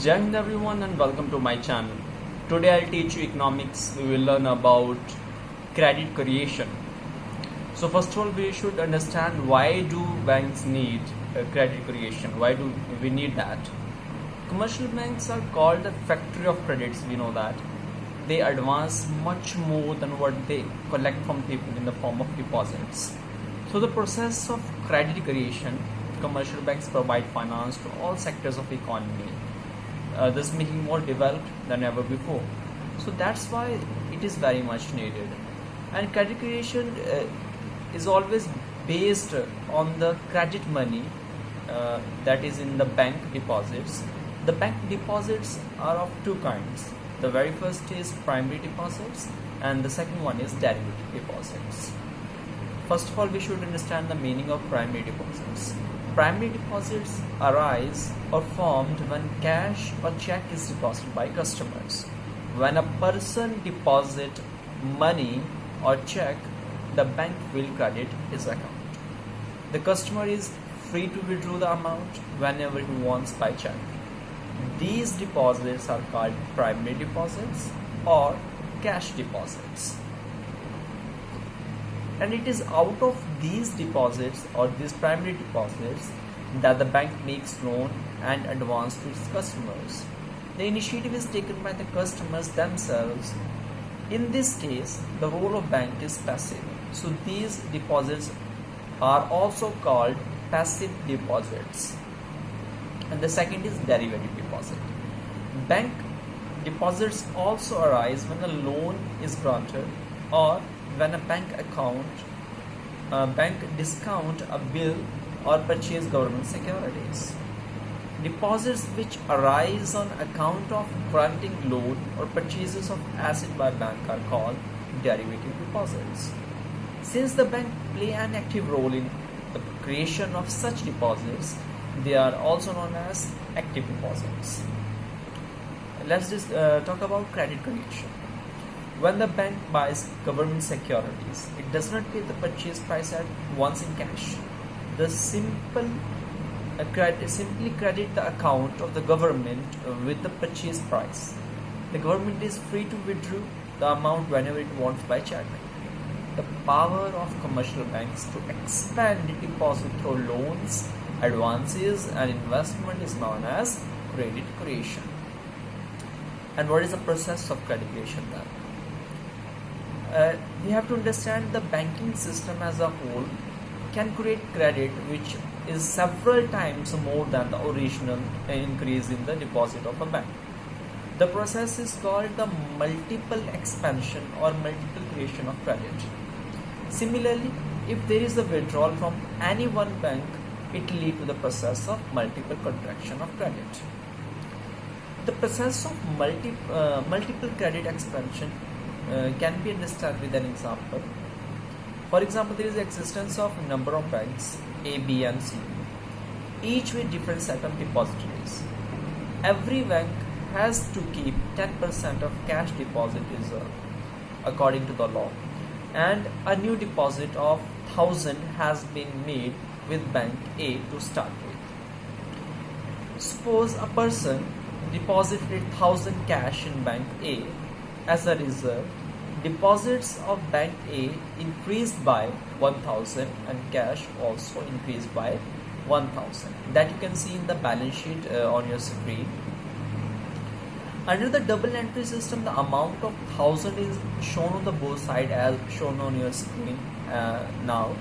Jai Hind everyone and welcome to my channel. Today I'll teach you economics. We will learn about credit creation. So first of all we should understand why do banks need credit creation? Why do we need that? Commercial banks are called the factory of credits, we know that. They advance much more than what they collect from people in the form of deposits. So the process of credit creation, commercial banks provide finance to all sectors of economy, thus making more developed than ever before. So that's why it is very much needed. And credit creation is always based on the credit money that is in the bank deposits. The bank deposits are of two kinds. The very first is primary deposits and the second one is derivative deposits. First of all, we should understand the meaning of primary deposits. Primary deposits arise or formed when cash or check is deposited by customers. When a person deposits money or check, the bank will credit his account. The customer is free to withdraw the amount whenever he wants by check. These deposits are called primary deposits or cash deposits. And it is out of these deposits or these primary deposits that the bank makes loan and advance to its customers. The initiative is taken by the customers themselves. In this case, the role of bank is passive. So these deposits are also called passive deposits. And the second is derivative deposit. Bank deposits also arise when a loan is granted or when a bank discount a bill or purchase government securities. Deposits which arise on account of granting loan or purchases of asset by bank are called derivative deposits. Since the bank play an active role in the creation of such deposits, they are also known as active deposits. Let's just talk about credit creation. When the bank buys government securities, it does not pay the purchase price at once in cash. The simply credit the account of the government with the purchase price. The government is free to withdraw the amount whenever it wants by check. The power of commercial banks to expand the deposit through loans, advances and investment is known as credit creation. And what is the process of credit creation then? We have to understand the banking system as a whole can create credit which is several times more than the original increase in the deposit of a bank. The process is called the multiple expansion or multiple creation of credit. Similarly, if there is a withdrawal from any one bank, it leads to the process of multiple contraction of credit. The process of multiple credit expansion can be understood with an example. For example, there is the existence of a number of banks A, B and C, each with different set of depositories. Every bank has to keep 10% of cash deposit reserve according to the law, and a new deposit of 1000 has been made with bank A to start with. Suppose a person deposited 1000 cash in bank A. As a reserve, deposits of bank A increased by 1000 and cash also increased by 1000. That you can see in the balance sheet on your screen. Under the double entry system, the amount of 1000 is shown on the both sides as shown on your screen now.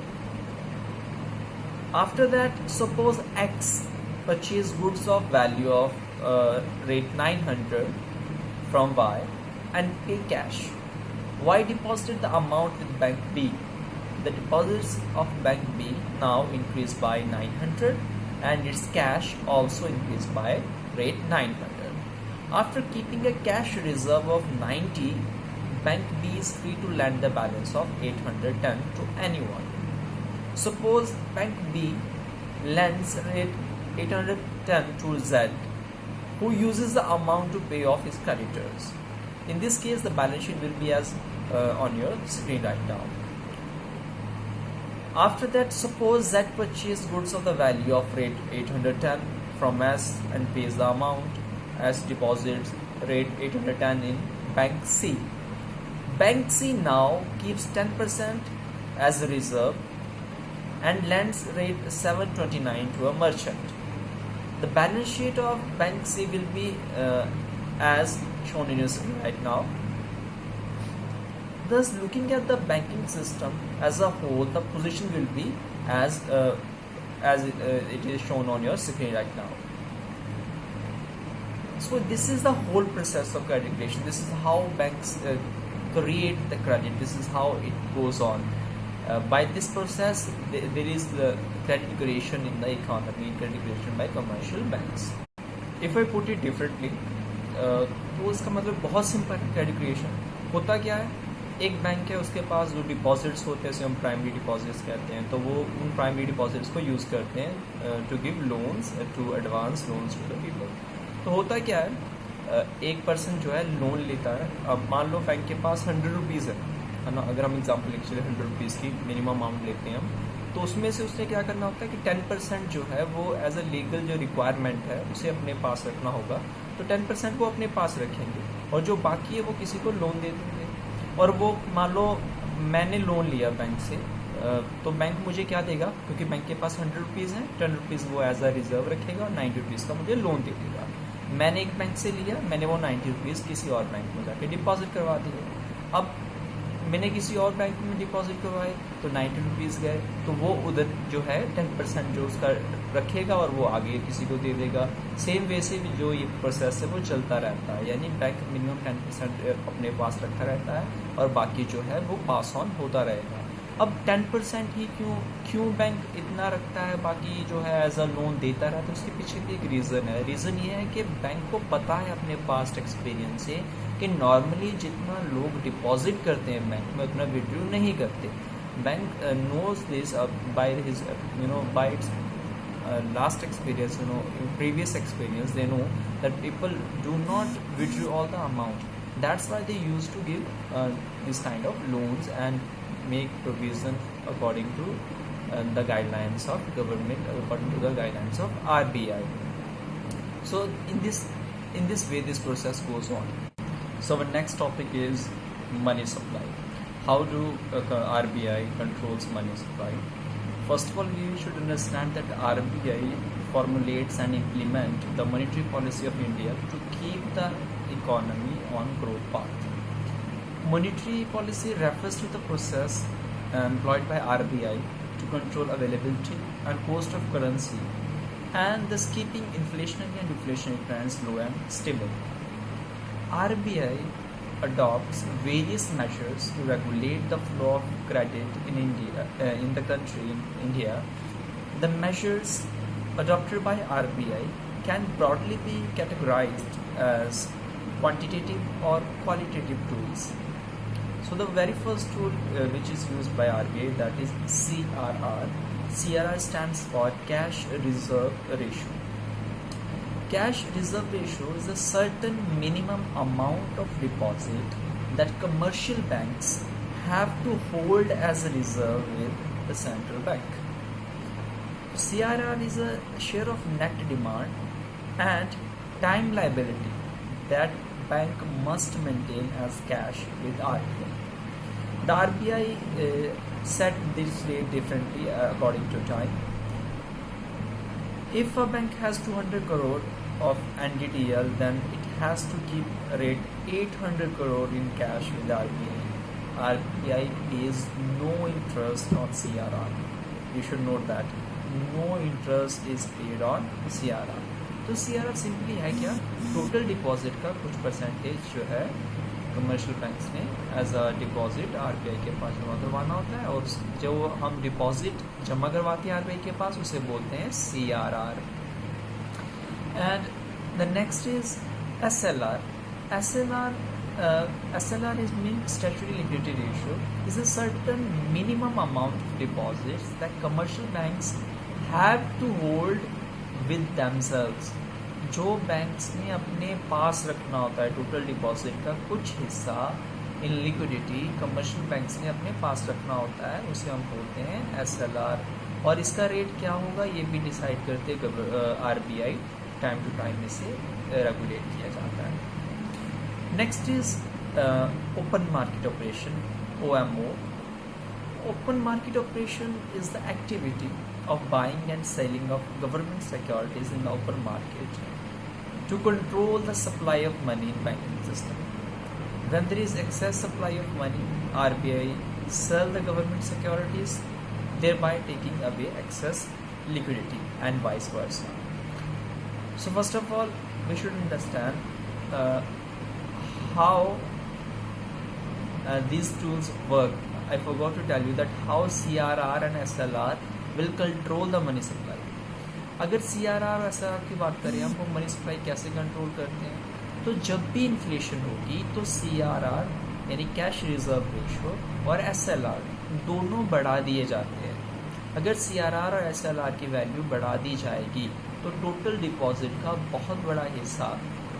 After that, suppose X purchase goods of value of rate 900 from Y and pay cash. Y deposited the amount with bank B. The deposits of bank B now increased by 900 and its cash also increased by rate 900. After keeping a cash reserve of 90, bank B is free to lend the balance of 810 to anyone. Suppose bank B lends rate 810 to Z, who uses the amount to pay off his creditors. In this case, the balance sheet will be as on your screen right now. After that, suppose Z purchased goods of the value of rate 810 from S and pays the amount, as deposits rate 810 in Bank C. Bank C now keeps 10% as a reserve and lends rate 729 to a merchant. The balance sheet of Bank C will be as shown in your screen right now. Thus, looking at the banking system as a whole, the position will be as it is shown on your screen right now. So this is the whole process of credit creation. This is how banks create the credit. This is how it goes on. By this process, there is the credit creation in the economy, credit creation by commercial banks. If I put it differently, तो इसका मतलब बहुत simple है. Credit creation होता क्या है, एक bank है, उसके पास जो डिपॉजिट्स होते हैं, उसे हम प्राइमरी डिपॉजिट्स कहते हैं, तो वो उन प्राइमरी डिपॉजिट्स को यूज़ करते हैं to give loans, to advance loans to the people. तो होता क्या है, एक पर्सन जो है लोन लेता है. अब मान लो बैंक के पास 100 रुपीज़ है ना, अगर हम एग्जाम्पल लेके चले 100 रुपीज़ की मिनिमम अमाउंट लेते हैं हम, तो उसमें से उसने क्या करना होता है कि 10% जो है वो एज अ लीगल जो रिक्वायरमेंट है उसे अपने पास रखना होगा. तो 10% वो अपने पास रखेंगे और जो बाकी है वो किसी को लोन दे देंगे. और वो मान लो मैंने लोन लिया बैंक से, तो बैंक मुझे क्या देगा, क्योंकि बैंक के पास 100 रुपीज़ है, 10 रुपीज़ वो एज अ रिजर्व रखेगा और 90 रुपीज़ का मुझे लोन दे देगा. मैंने एक बैंक से लिया, मैंने वो 90 रुपीज़ किसी और बैंक में जाके डिपॉजिट करवा दिए. अब मैंने किसी और बैंक में डिपॉजिट करवाए तो 90 रुपीज़ गए, तो वो उधर जो है 10% जो उसका रखेगा और वो आगे किसी को दे देगा. सेम वे से भी जो ये प्रोसेस है वो चलता रहता है, यानी बैंक मिनिमम 10% अपने पास रखा रहता है और बाकी जो है वो पास ऑन होता रहेगा. अब 10% ही क्यों बैंक इतना रखता है, बाकी जो है एज अ लोन देता रहा, तो उसके पीछे भी एक रीज़न है. रीज़न ये है कि बैंक को पता है अपने पास्ट एक्सपीरियंस से कि नॉर्मली जितना लोग डिपॉजिट करते हैं बैंक में उतना विड्रॉ नहीं करते. Bank knows this by his by its last experience, in previous experience, they know that people do not withdraw all the amount. That's why they used to give this kind of loans and make provision according to the guidelines of government, according to the guidelines of RBI. So in this way this process goes on. So our next topic is money supply. How do RBI controls money supply? First of all, we should understand that RBI formulates and implements the monetary policy of India to keep the economy on growth path. Monetary policy refers to the process employed by RBI to control availability and cost of currency, and thus keeping inflationary and deflationary trends low and stable. RBI adopts various measures to regulate the flow of credit in India, in the country, in India. The measures adopted by RBI can broadly be categorized as quantitative or qualitative tools. So the very first tool which is used by RBI, that is CRR. CRR stands for Cash Reserve Ratio. Cash reserve ratio is a certain minimum amount of deposit that commercial banks have to hold as a reserve with the central bank. CRR is a share of net demand and time liability that bank must maintain as cash with RBI. The RBI set this rate differently according to time. If a bank has 200 crore of NDTL, then it has to keep rate 800 crore in cash with RBI. RBI pays no interest on CRR. You should note that no interest is paid on CRR. तो CRR simply है क्या, total deposit का कुछ percentage जो है commercial banks ने as a deposit RBI के पास जमा करवाना होता है, और जो हम डिपॉजिट जमा करवाते हैं RBI के पास उसे बोलते हैं CRR. And the next is SLR. SLR is means statutory liquidity ratio, is a certain minimum amount of deposits that commercial banks have to hold with themselves. जो बैंक्स ने अपने पास रखना होता है टोटल डिपॉजिट का कुछ हिस्सा इन लिक्विडिटी, कमर्शियल बैंक्स ने अपने पास रखना होता है, उसे हम बोलते हैं SLR. और इसका रेट क्या होगा ये भी डिसाइड करते RBI. टाइम टू टाइम इसे रेगुलेट किया जाता है। Next is open market operation, OMO. Open market operation is the activity of buying and selling of government securities in the open market to control the supply of money in banking system. When there is excess supply of money, RBI sell the government securities, thereby taking away excess liquidity and vice versa. So first of all, we should understand how these tools work. I forgot to tell you that how CRR and SLR will control the money supply. अगर CRR और SLR की बात करें हम, वो money supply कैसे control करते हैं, तो जब भी इन्फ्लेशन होगी तो CRR यानी कैश रिजर्व रेशो और SLR दोनों बढ़ा दिए जाते हैं। अगर CRR और SLR की वैल्यू बढ़ा दी जाएगी तो टोटल डिपॉजिट का बहुत बड़ा हिस्सा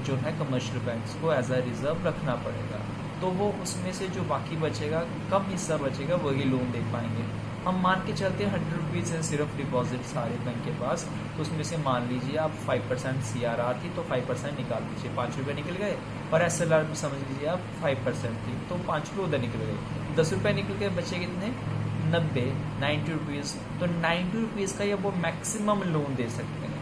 जो है कमर्शियल बैंक्स को एज अ रिजर्व रखना पड़ेगा, तो वो उसमें से जो बाकी बचेगा, कम हिस्सा बचेगा, वही लोन दे पाएंगे। हम मान के चलते हैं 100 रुपीज़ है सिर्फ डिपॉजिट सारे बैंक के पास, तो उसमें से मान लीजिए आप 5% CRR थी तो 5% निकाल दीजिए, 5 रुपये निकल गए, और SLR भी समझ लीजिए आप 5% थी तो 5 रुपये उधर निकल गए, 10 रुपये निकल गए, बचे कितने 90 रुपीज़। तो 90 रुपीज़ का ये वो मैक्सिमम लोन दे सकते हैं।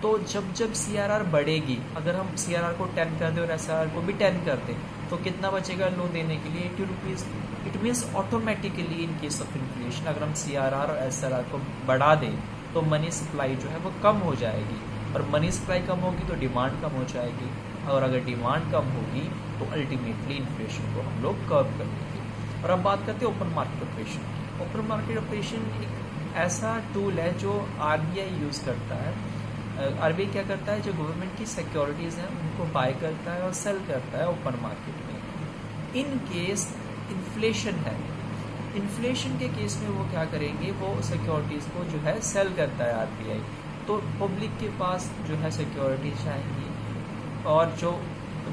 तो जब CRR बढ़ेगी, अगर हम CRR को 10 कर दें और SLR को भी 10 कर दें, तो कितना बचेगा लोन देने के लिए 80 rupees. It means automatically in case of inflation अगर हम CRR और SLR को बढ़ा दें तो मनी सप्लाई जो है वो कम हो जाएगी, और मनी सप्लाई कम होगी तो डिमांड कम हो जाएगी, और अगर डिमांड कम होगी तो अल्टीमेटली इन्फ्लेशन को हम लोग कर्व कर लेंगे। और अब बात करते हैं ओपन मार्केट ऑपरेशन की। ओपन मार्केट ऑपरेशन एक ऐसा टूल है जो RBI यूज़ करता है। RBI क्या करता है, जो गवर्नमेंट की सिक्योरिटीज़ हैं उनको बाय करता है और सेल करता है ओपन मार्केट में। इन केस इन्फ्लेशन है, इन्फ्लेशन के केस में वो क्या करेंगे, वो सिक्योरिटीज़ को जो है सेल करता है RBI, तो पब्लिक के पास जो है सिक्योरिटीज आएंगी और जो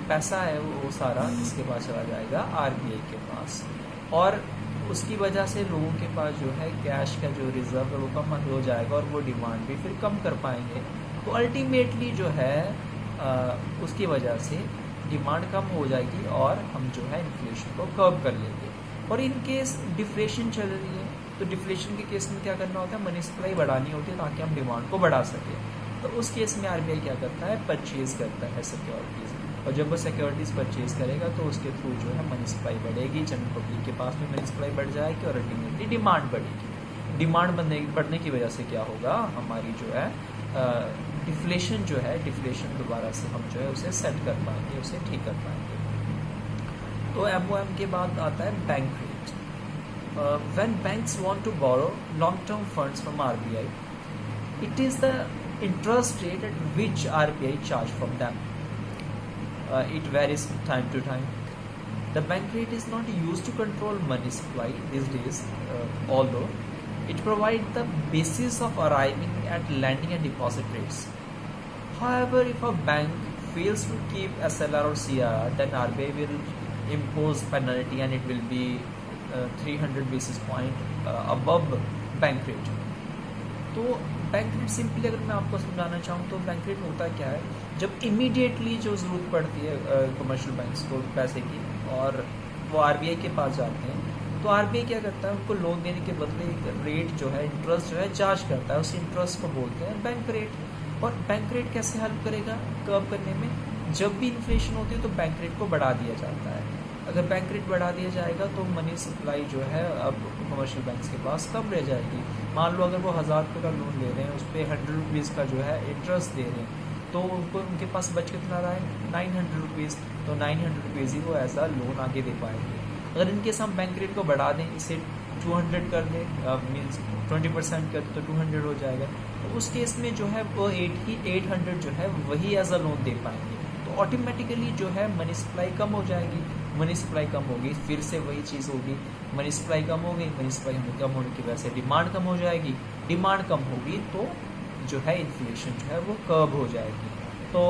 पैसा है वो सारा इसके पास चला जाएगा RBI के पास, और उसकी वजह से लोगों के पास जो है कैश का जो रिजर्व है वो कम हो जाएगा और वो डिमांड भी फिर कम कर पाएंगे। तो अल्टीमेटली जो है उसकी वजह से डिमांड कम हो जाएगी और हम जो है इन्फ्लेशन को कर्व कर लेंगे। और इन केस डिफ्लेशन चल रही है तो डिफ्लेशन के केस में क्या करना होता है, मनी सप्लाई बढ़ानी होती है ताकि हम डिमांड को बढ़ा सकें। तो उस केस में RBI क्या करता है, परचेज करता है सिक्योरिटीज़, और जब वो सिक्योरिटीज़ परचेज करेगा तो उसके थ्रू जो है मनी सप्लाई बढ़ेगी, जनरल पब्लिक के पास भी मनी सप्लाई बढ़ जाएगी और अल्टीमेटली डिमांड बढ़ेगी। डिमांड बढ़ने की वजह से क्या होगा, हमारी जो है डिफ्लेशन जो है, डिफ्लेशन दोबारा से हम जो है उसे सेट कर पाएंगे, उसे ठीक कर पाएंगे। तो MOM के बाद आता है bank rate. When banks want to borrow long term funds from RBI, it is the interest rate at which RBI charge from them. It varies time to time. The bank rate is not used to control money supply these days, although it provides the basis of arriving at lending and deposit rates. However, if a bank fails to keep SLR or CRR, then RBI will impose penalty and it will be 300 basis point above bank rate. तो bank rate simply अगर मैं आपको समझाना चाहूँ तो bank rate होता क्या है, जब इमीडिएटली जो ज़रूरत पड़ती है कमर्शियल बैंक्स को पैसे की और वो RBI के पास जाते हैं, तो RBI क्या करता है, उनको लोन देने के बदले एक रेट जो है, इंटरेस्ट जो है चार्ज करता है, उस इंटरेस्ट को बोलते हैं बैंक रेट। और बैंक रेट कैसे हेल्प करेगा कर्व करने में, जब भी इन्फ्लेशन होती है तो बैंक रेट को बढ़ा दिया जाता है। अगर बैंक रेट बढ़ा दिया जाएगा तो मनी सप्लाई जो है अब कमर्शियल बैंक्स के पास कम रह जाएगी। मान लो अगर वो 1000 रुपये का लोन ले रहे हैं, उस पर 100 रुपीज़ का जो है इंटरेस्ट दे रहे हैं, तो उनको उनके पास बच कितना रहा है 900 रुपीज़, तो 900 रुपीज़ ही वो ऐसा लोन आगे दे पाएंगे। अगर इनकेस हम बैंक रेट को बढ़ा दें, इसे 200 कर दें, मीन्स 20% कर दें तो 200 हो जाएगा, तो उस केस में जो है वो 800 जो है वही एज अ लोन दे पाएंगे। तो ऑटोमेटिकली जो है मनी सप्लाई कम हो जाएगी, मनी सप्लाई कम होगी, फिर से वही चीज़ होगी, मनी सप्लाई कम होगी, मनी सप्लाई कम होने की वजह से डिमांड कम हो जाएगी, डिमांड कम होगी तो जो है इन्फ्लेशन जो है वो कर्व हो जाएगी। तो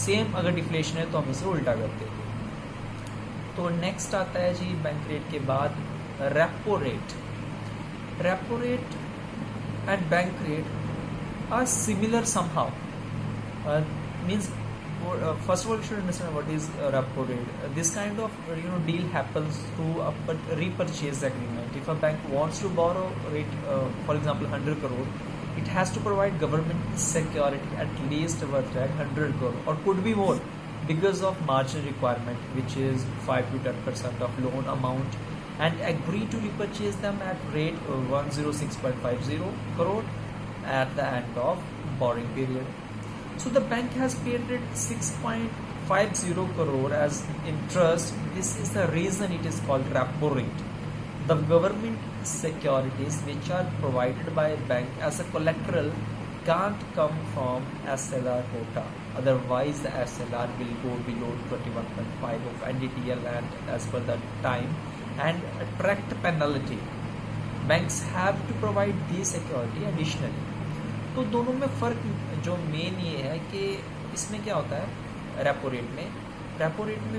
सेम अगर डिफ्लेशन है तो हम इसे उल्टा कर देंगे। तो नेक्स्ट आता है जी बैंक रेट के बाद repo rate. Repo rate and bank rate are similar somehow, means first of all you should understand what is repo rate. This kind of deal happens through a repurchase agreement. If a bank wants to borrow rate for example 100 crore, it has to provide government security at least worth at 100 crore or could be more because of margin requirement, which is 5 to 10% of loan amount, and agree to repurchase them at rate 106.50 crore at the end of borrowing period. So the bank has paid it 6.50 crore as interest. This is the reason it is called repo rate. The government securities which are provided by a bank as a collateral can't come from SLR quota. Otherwise, the SLR will go below 21.5 of NDTL and as per the time and attract penalty. Banks have to provide this security additionally. तो दोनों में फ़र्क जो main ये है कि इसमें क्या होता है रेपो रेट में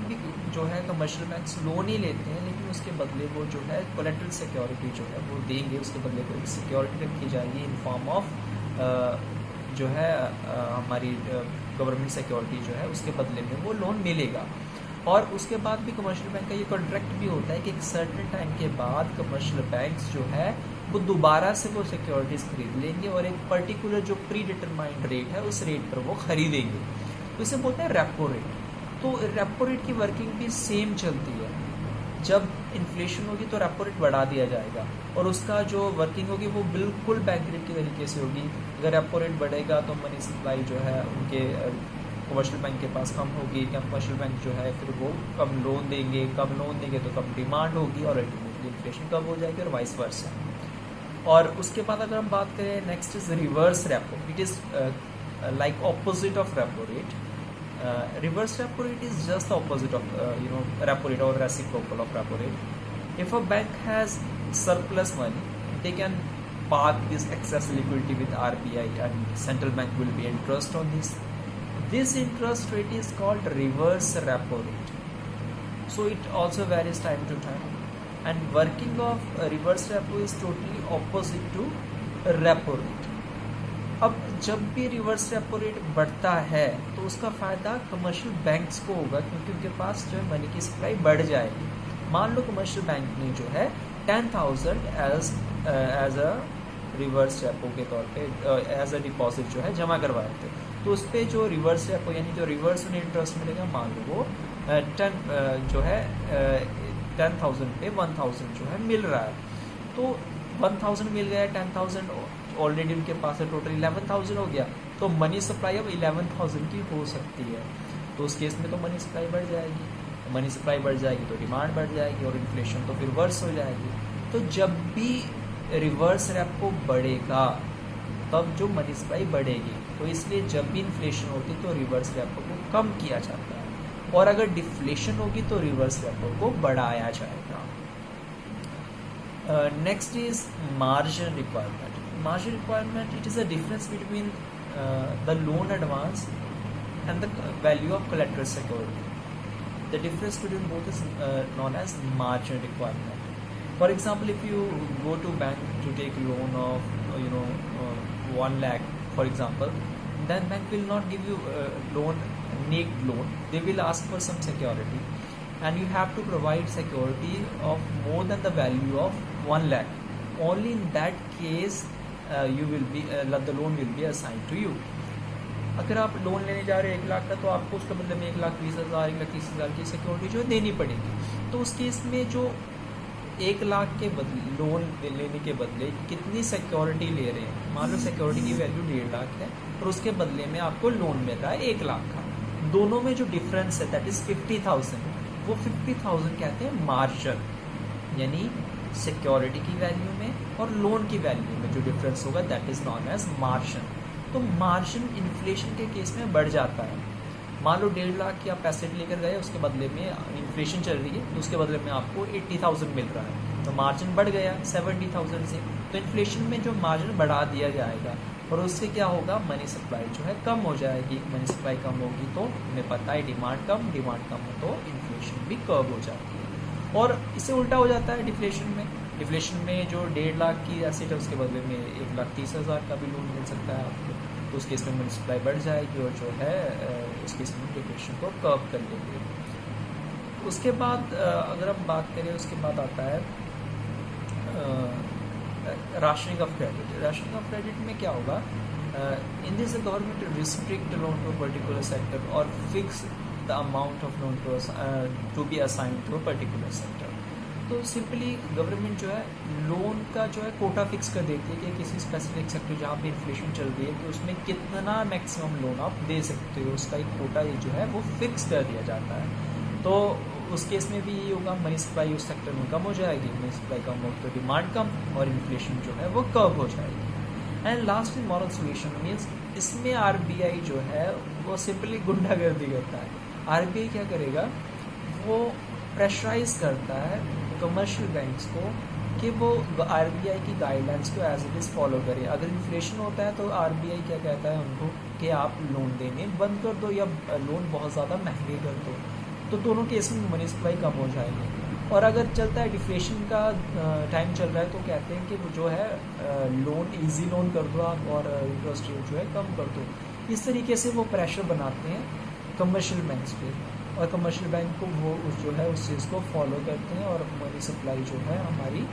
भी जो है कमर्शियल बैंक्स लोन ही लेते हैं, लेकिन उसके बदले वो जो है कोलेटरल सिक्योरिटी जो है वो देंगे, उसके बदले को सिक्योरिटी रखी जाएगी इन फॉर्म ऑफ जो है हमारी गवर्नमेंट सिक्योरिटी जो है उसके बदले में वो लोन मिलेगा। और उसके बाद भी कमर्शियल बैंक का ये कॉन्ट्रैक्ट भी होता है कि एक सर्टेन टाइम के बाद कमर्शियल बैंक्स जो है वो दोबारा से वो सिक्योरिटीज़ खरीद लेंगे और एक पर्टिकुलर जो प्री डिटरमाइंड रेट है उस रेट पर वो खरीदेंगे, तो इसे बोलते हैं रेपो रेट। तो रेपो रेट की वर्किंग भी सेम चलती है। जब इन्फ्लेशन होगी तो रेपो रेट बढ़ा दिया जाएगा और उसका जो वर्किंग होगी वो बिल्कुल बैंक रेट के तरीके से होगी। अगर रेपो रेट बढ़ेगा तो मनी सप्लाई जो है उनके कमर्शियल बैंक के पास कम होगी, कमर्शियल बैंक जो है फिर वो कम लोन देंगे तो कम डिमांड होगी और अल्टीमेटली इन्फ्लेशन कम हो जाएगी और वाइस वर्सा। और उसके बाद अगर हम बात करें next is reverse repo. It is like opposite of repo rate. Reverse repo rate is just the opposite of repo rate or reciprocal of repo rate. If a bank has surplus money, they can park this excess liquidity with RBI and central bank will be interest on this. This interest rate is called reverse repo rate. So it also varies time to time. And working of reverse repo is totally opposite to repo rate. अब जब भी reverse repo rate बढ़ता है तो उसका फ़ायदा commercial banks को होगा क्योंकि उनके पास जो है मनी की सप्लाई बढ़ जाएगी। मान लो कमर्शियल बैंक ने जो है 10,000 एज अ रिवर्स रेपो के तौर पे एज अ डिपॉजिट जो है जमा करवाए थे, तो उस पर जो रिवर्स रेपो यानी जो रिवर्स उन्हें इंटरेस्ट मिलेगा, मान लो वो 10,000 पे 1,000 जो है मिल रहा है, तो 1,000 मिल गया, 10,000 ऑलरेडी उनके पास है, टोटल 11,000 हो गया, तो मनी सप्लाई अब 11,000 की हो सकती है। तो उस केस में तो मनी सप्लाई बढ़ जाएगी, मनी सप्लाई बढ़ जाएगी तो डिमांड बढ़ जाएगी और इन्फ्लेशन तो फिर वर्स हो जाएगी। तो जब भी रिवर्स रेपो बढ़ेगा तब जो मनी सप्लाई बढ़ेगी, तो इसलिए जब भी इन्फ्लेशन होती तो रिवर्स रेपो को कम किया जाता है और अगर डिफ्लेशन होगी तो रिवर्स रेपो को बढ़ाया जाएगा। Next is margin requirement. Margin requirement, it is a difference between the loan advance and the value of collateral security. The difference between both is known as margin requirement. For example, if you go to bank to take loan of 1 lakh, for example, then bank will not give you naked loan. They will ask for some security, and you have to provide security of more than the value of 1 lakh. Only in that case the loan will be assigned to you. अगर आप loan लेने जा रहे हैं 1 लाख का, तो आपको उसके बदले में 1,20,000 1,30,000 की सिक्योरिटी जो देनी पड़ेगी। तो उस केस में जो 1 लाख के बदले लोन लेने के बदले कितनी सिक्योरिटी ले रहे हैं, मान लो सिक्योरिटी की वैल्यू 1.5 लाख है और उसके बदले में आपको लोन मिल रहा है 1 लाख का, दोनों में जो डिफरेंस है दैट इज़ 50,000, वो 50,000 कहते हैं मार्जिन, यानी सिक्योरिटी की वैल्यू में और लोन की वैल्यू में जो डिफरेंस होगा that is known as margin. तो मार्जिन इन्फ्लेशन के केस में बढ़ जाता है। मान लो 1.5 लाख की आप पैसे लेकर गए, उसके बदले में इन्फ्लेशन चल रही है तो उसके बदले में आपको 80,000 मिल रहा है, तो मार्जिन बढ़ गया 70,000 से। तो इन्फ्लेशन में जो मार्जिन बढ़ा दिया जाएगा और उससे क्या होगा, मनी सप्लाई जो है कम हो जाएगी। मनी सप्लाई कम होगी तो हमें पता है डिमांड कम हो तो इन्फ्लेशन भी कम हो जाती है। और इससे उल्टा हो जाता है डिफ्लेशन में जो 1.5 लाख की एसेट है उसके बदले में 1,30,000 का भी लोन मिल सकता है आपको। तो उस केस में मनी सप्लाई बढ़ जाएगी और जो है उस केस में डिप्रेशन को कर्व कर लेंगे। उसके बाद अगर हम बात करें, उसके बाद आता है rationing of credit. Rationing of credit में क्या होगा, in this government restrict loan to particular sector और fix the amount of loan to be assign to a particular sector. तो सिंपली गवर्नमेंट जो है लोन का जो है कोटा फिक्स कर देती है कि किसी स्पेसिफिक सेक्टर जहाँ पे इन्फ्लेशन चल रही है कि उसमें कितना मैक्सिमम लोन आप दे सकते हो, उसका एक कोटा जो है वो फिक्स कर दिया जाता है। तो उस केस में भी ये होगा, मनी सप्लाई उस सेक्टर में कम हो जाएगी, मनी सप्लाई कम हो तो डिमांड कम और इन्फ्लेशन जो है वो कर्व हो जाएगी। And last in moral solution means इसमें आरबीआई जो है वो सिंपली गुंडागर्दी करता है। आरबीआई क्या करेगा, वो प्रेशराइज करता है कमर्शियल बैंक्स को कि वो आरबीआई की गाइडलाइंस को एज इट इज़ फॉलो करें। अगर इन्फ्लेशन होता है तो आरबीआई क्या कहता है उनको कि आप लोन देने बंद कर दो या लोन बहुत ज़्यादा महंगे कर दो, तो दोनों केस में मनी सप्लाई कम हो जाएगी। और अगर चलता है डिफ्लेशन का टाइम चल रहा है तो कहते हैं कि वो जो है लोन इजी लोन कर दो आप और इंटरेस्ट रेट जो है कम कर दो। इस तरीके से वो प्रेशर बनाते हैं कमर्शियल बैंक्स पे और कमर्शियल बैंक को वो जो है उस चीज़ को फॉलो करते हैं और मनी सप्लाई जो है हमारी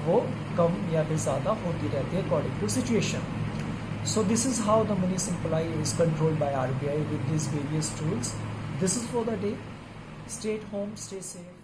वो कम या फिर ज़्यादा होती रहती है according to situation. So this is how the money supply is controlled by RBI with these various tools. This is for the day. Stay at home, stay safe.